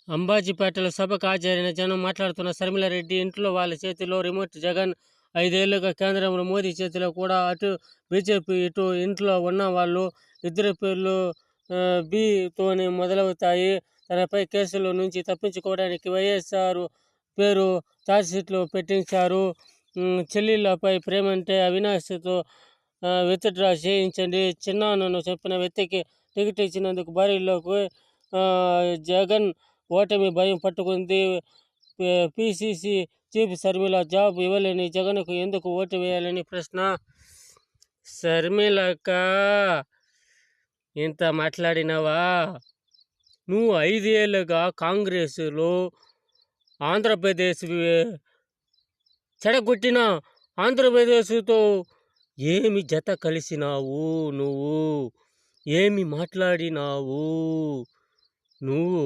అంబాజీపేటలో సభకు హాజరైన జనం మాట్లాడుతున్న శర్మిలారెడ్డి ఇంట్లో వాళ్ళ చేతిలో రిమోట్. జగన్ 5 ఏళ్లుగా కేంద్రంలో మోదీ చేతిలో కూడా. అటు బీజేపీ, ఇటు ఇంట్లో ఉన్న వాళ్ళు. ఇద్దరి పేర్లు బీతోనే మొదలవుతాయి. తనపై కేసుల నుంచి తప్పించుకోవడానికి వైఎస్ఆర్ పేరు ఛార్జ్షీట్లో పెట్టించారు. చెల్లెళ్లపై ప్రేమంటే అవినాష్తో విత్డ్రా చేయించండి. చిన్నాన్నను చెప్పిన వ్యక్తికి టికెట్ ఇచ్చినందుకు బరిలోకి జగన్. ఓటమి భయం పట్టుకుంది. పిసిసి చీఫ్ షర్మిల జాబ్ ఇవ్వలేని జగన్కు ఎందుకు ఓటు వేయాలని ప్రశ్న. షర్మిలక్క, ఇంత మాట్లాడినావా? నువ్వు 5 ఏళ్లుగా కాంగ్రెస్లో ఆంధ్రప్రదేశ్ చెడగొట్టిన ఆంధ్రప్రదేశ్తో ఏమి జత కలిసినావు? నువ్వు ఏమి మాట్లాడినావు? నువ్వు